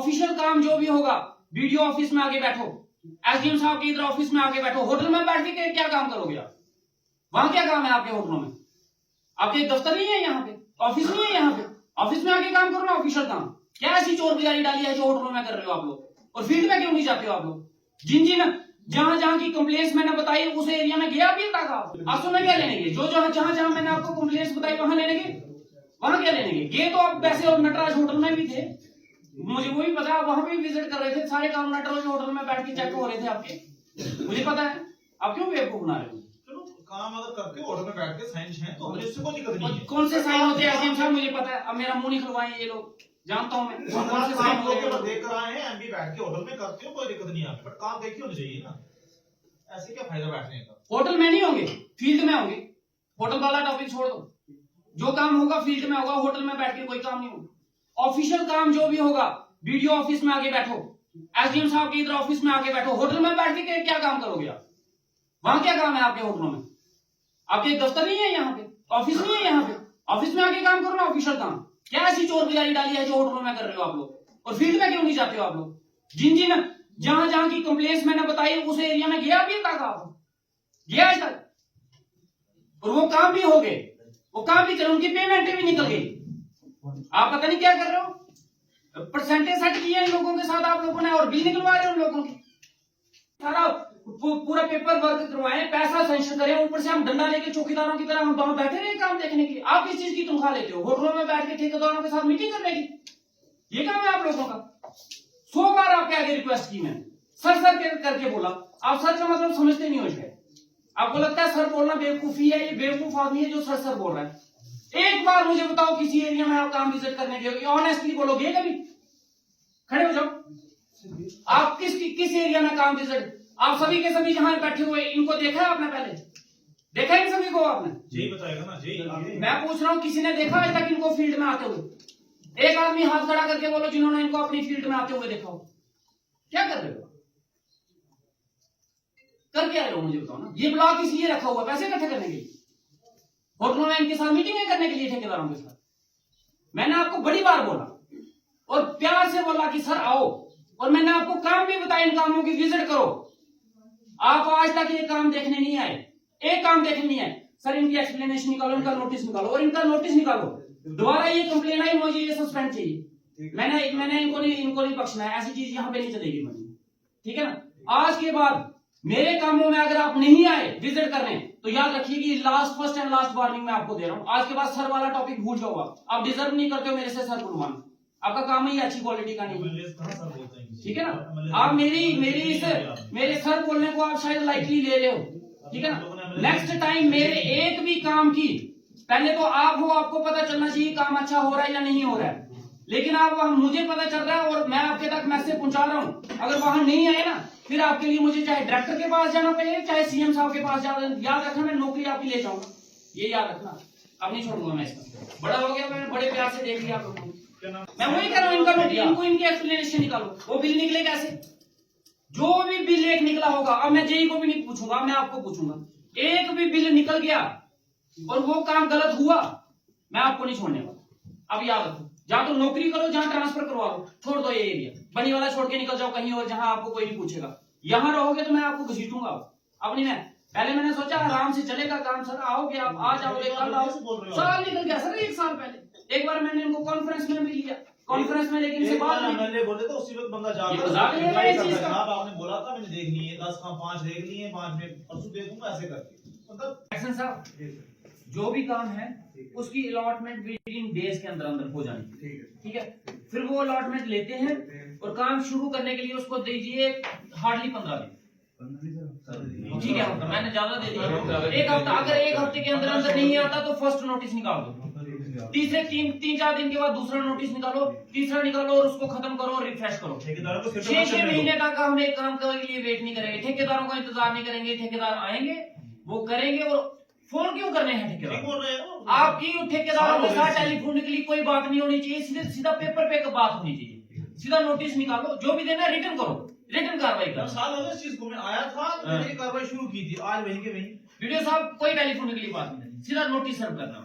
Official काम जो भी होगा वीडियो ऑफिस में आके बैठो, एसडीएम साहब के इधर ऑफिस में आके बैठो। होटल में बैठ के क्या काम करोगे आप? वहां क्या काम है आपके होटलों में? आपके दफ्तर नहीं है यहाँ पे, ऑफिस नहीं है यहाँ पे, ऑफिस में आके काम करो ना ऑफिशियल काम। क्या ऐसी चोर बाजारी डाली है जो होटलों में कर रहे हो आप लोग? और फील्ड में क्यों नहीं जाते हो आप लोग? जिन जिन जहां जहां की कंप्लेंट्स मैंने बताई उस एरिया में गया भी था आप सुन क्या लेने गए? जो जहां जहां मैंने आपको कंप्लेंट्स बताई वहां लेने गए? वहां क्या लेने गए? ये तो आप वैसे और नटराज होटल में भी थे, मुझे वो भी पता है, आप वहां भी विजिट कर रहे थे, सारे काम नटराज होटल में बैठ के चेक हो रहे थे आपके, मुझे पता है। आप क्यों बेवकूफ बना रहे हो? काम अगर करके ऑर्डर में बैठ के साइन हैं तो हमें इससे कोई दिक्कत नहीं है। कौन से साइन होते हैं एसडीएम साहब? मुझे पता है, अब मेरा मुंह नहीं खुलवाएं ये लोग, जानता हूं मैं कौन से साइन होते हैं। देख कर आए हैं, एमपी बैठ के ऑर्डर में करते हो, कोई दिक्कत नहीं है, बट काम देखिए होना चाहिए ना। ऐसे क्या फायदा बैठने का? होटल में नहीं होंगे, फील्ड में होंगे। होटल वाला टॉपिक छोड़ दो, जो काम होगा फील्ड में होगा, होटल में बैठ के कोई काम नहीं होगा। ऑफिशियल काम जो भी होगा वीडियो ऑफिस में आके बैठो, एसडीएम साहब के इधर ऑफिस में आके बैठो। होटल में बैठ के क्या काम करोगे आप? वहां क्या काम है आपके होटलों में? आपके दफ्तर नहीं है यहाँ पे, ऑफिस नहीं है यहाँ पे, ऑफिस में आके काम करो ना ऑफिशियल काम। क्या ऐसी चोर बाजारी डाली है जो होटलों में कर रहे हो आप लोग? और फील्ड में क्यों नहीं जाते हो आप लोग? जिन जिन जहां जहां की कंप्लेंट्स मैंने बताई उस एरिया में गया भी था आप? गया आज तक? और वो काम भी हो गए, वो काम भी चले, उनकी पेमेंट भी निकल गई। आप पता नहीं क्या कर रहे हो, परसेंटेज सेट किए इन लोगों के साथ आप लोगों ने, और बिल निकलवा रहे हो उन लोगों की। सारा पूरा पेपर वर्क करवाए, पैसा सेंक्शन करें, ऊपर से हम डंडा लेके चौकीदारों की तरह हम वहां बैठे रहे काम देखने के लिए। आप किस चीज की तनख्वाह लेते हो? होटलों में बैठ के ठेकेदारों के साथ मीटिंग करने की, ये काम है आप लोगों का। 100 बार आपके आगे रिक्वेस्ट की मैंने, सर करके बोला। आप सर का मतलब समझते नहीं हो शायद, आपको लगता है सर बोलना बेवकूफी है, ये बेवकूफ आदमी है जो सर बोल रहा है। एक बार मुझे बताओ किसी एरिया में आप काम विजिट करने गए, ऑनेस्टली बोलोगे कभी? खड़े हो जाओ। आप किस एरिया में काम विजिट, आप सभी के सभी जहां बैठे हुए इनको देखा है आपने? पहले देखा इन सभी को आपने? जी बताएगा ना जी। मैं पूछ रहा हूं, किसी ने देखा आज तक इनको फील्ड में आते हुए? एक आदमी हाथ खड़ा करके बोलो जिन्होंने इनको अपनी फील्ड में आते हुए देखा हो। क्या कर रहे हो? कर क्या रहे हो मुझे बताओ ना। ये ब्लॉक इसलिए रखा हुआ पैसे इकट्ठे करने के लिए, होटलों में इनके साथ मीटिंग करने के लिए, ठेकेदारों के साथ। मैंने आपको बड़ी बार बोला और प्यार से बोला कि सर आओ, और मैंने आपको काम भी बताया, इन कामों की विजिट करो। आप आज तक ये काम देखने नहीं आए, एक काम देखने नहीं आए। सर इनकी एक्सप्लेनेशन निकालो, इनका नोटिस निकालो, और इनका नोटिस निकालो। दोबारा ये कंप्लेन आई मुझे ये सस्पेंड चाहिए, मैंने इनको नहीं बख्शना है। ऐसी चीज यहाँ पे नहीं चलेगी मुझे, ठीक है ना। आज के बाद मेरे कामों में अगर आप नहीं आए विजिट करने तो याद रखिए कि फर्स्ट एंड लास्ट वार्निंग मैं आपको दे रहा हूं। आज के बाद सर वाला टॉपिक भूल जाओ, आप डिजर्व नहीं करते हो मेरे से सर बुलवाना। आपका काम ही अच्छी क्वालिटी का नहीं, ठीक है ना। आप मेरे सर बोलने को आप शायद लाइटली ले रहे हो, ठीक है ना। नेक्स्ट टाइम मेरे एक भी काम की, पहले तो आप हो, आपको पता चलना चाहिए काम अच्छा हो रहा है या नहीं हो रहा है, लेकिन आप मुझे पता चल रहा है और मैं आपके तक मैसेज पहुंचा रहा हूं। अगर वहां नहीं आए ना, फिर आपके लिए मुझे चाहे डायरेक्टर के पास जाना पड़े, चाहे सीएम साहब के पास जाना। याद रखना, मैं नौकरी आपकी ले जाऊंगा, ये याद रखना। अब नहीं छोड़ूंगा मैं इसका। बड़ा हो गया, मैंने बड़े प्यार से देख लिया आप लोगों को। मैं वही कर रहा हूँ, इनकी एक्सप्लेनेशन निकालो। वो बिल निकले कैसे? जो भी बिल एक निकला होगा, अब मैं जेई को भी नहीं पूछूंगा, मैं आपको पूछूंगा। एक भी बिल निकल गया और वो काम गलत हुआ, मैं आपको नहीं छोड़ने वाला। अब याद रखो, जहां तो नौकरी करो, जहां ट्रांसफर करवा लो, छोड़ दो ये एरिया, बनी वाला छोड़ के निकल जाओ कहीं और जहां आपको कोई नहीं पूछेगा। यहां रहोगे तो मैं आपको घसीटूंगा। अब नहीं, पहले मैंने सोचा आराम से चलेगा काम। सर आओगे, आप आ जाओगे, कल आओ। साल निकल गया सर, 1 साल पहले एक बार मैंने इनको कॉन्फ्रेंस में भी लिया, कॉन्फ्रेंस में, लेकिन से बात नहीं बोले तो उसी वक्त बंदा आपने बोला था मैंने देख ली है 10 काम 5 देख लिए, 5 में परसों देखूंगा, ऐसे करके मतलब। एक्शन साहब, जो भी काम है उसकी अलॉटमेंट विदिन डेज के अंदर अंदर हो जानी, ठीक है। फिर वो अलॉटमेंट लेते हैं और काम शुरू करने के लिए उसको दीजिए हार्डली 15 दिन, ठीक है। मैंने ज्यादा दे दिया, 1 हफ्ता। अगर 1 हफ्ते के अंदर अंदर नहीं आता तो फर्स्ट नोटिस निकाल दो, तीसरे 3-4 दिन के बाद दूसरा नोटिस निकालो, तीसरा निकालो और उसको खत्म करो और रिफ्रेश करो। 6 महीने तक हम एक काम के लिए वेट नहीं करेंगे, ठेकेदारों का इंतजार नहीं करेंगे। ठेकेदार आएंगे, वो करेंगे। और फोन क्यों करने हैं ठेकेदार? आपकी ठेकेदारों के साथ टेलीफोन के लिए कोई बात नहीं होनी चाहिए, सीधा पेपर पे बात होनी चाहिए। सीधा नोटिस निकालो, जो भी देना रिटर्न करो, रिटर्न कार्रवाई करो। साल हो गए इस चीज को, मैं आया था मैंने कार्रवाई शुरू की थी, आज वहीं के वहीं। वीडियो साहब कोई टेलीफोन के लिए बात नहीं, सीधा नोटिस सर्व करना।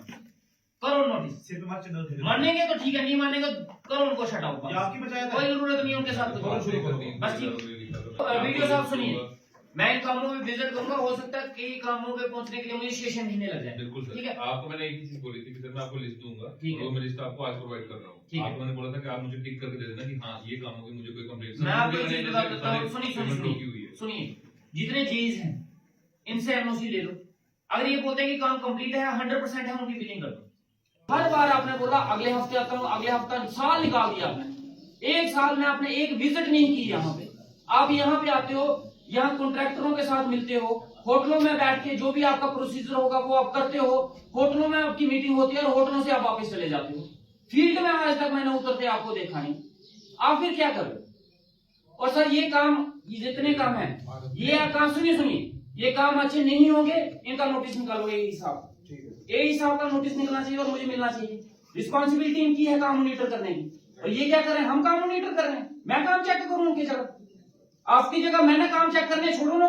करो नोटिस। सिर पे मत चंदन फेंक। मानेंगे तो ठीक है, नहीं मानेंगे तो करो उनको शट आउट। ये आपकी पंचायत कोई है, जरूरत नहीं उनके साथ करो शुरू करो। बस ठीक। वीडियो साहब सुनिए, मैं इन कामों में विजिट करूंगा, हो सकता है कई कामों पे पहुंचने के लिए मुझे 6 महीने लग जाए। बिल्कुल सर, ठीक है, आपको मैंने एक ही चीज बोली थी कि सर मैं आपको लिस्ट दूंगा, ठीक है। तो मैं लिस्ट आपको आज प्रोवाइड कर रहा ठीक हूँ। है। आपको मैंने बोला था कि आप मुझे टिक करके दे देना कि हाँ ये काम होगी, मुझे कोई कंप्लेंट। मैं आपको एक चीज बताता हूँ, सुनिए, जितने जेईज हैं इनसे एनओसी ले लो, अगर ये बोलते हैं कि काम कंप्लीट है, 100% है, उनकी बिलिंग कर दो। हर बार आपने बोला अगले हफ्ते आता हूँ, अगले हफ्ता, साल निकाल दिया आपने। एक साल में आपने एक विजिट नहीं की यहाँ पे। आप यहाँ पे आते हो, यहाँ कॉन्ट्रैक्टरों के साथ मिलते हो, होटलों में बैठ के जो भी आपका प्रोसीजर होगा वो आप करते हो, होटलों में आपकी मीटिंग होती है और होटलों से आप वापस चले जाते हो। फील्ड में आज तक मैंने उतरते आपको देखा नहीं। आप फिर क्या कर रहे हो? और सर ये काम, ये जितने काम है, ये काम सुनिए, ये काम अच्छे नहीं होंगे, इनका नोटिस निकालो। यही साहब का नोटिस निकलना चाहिए और मुझे मिलना चाहिए। रिस्पॉन्सिबिलिटी इनकी है काम मॉनिटर करने की, और ये क्या कर रहे हैं? हम काम मॉनिटर कर रहे हैं। मैं काम चेक करूं उनकी जगह, आपकी जगह मैंने काम चेक करने छोड़ू ना।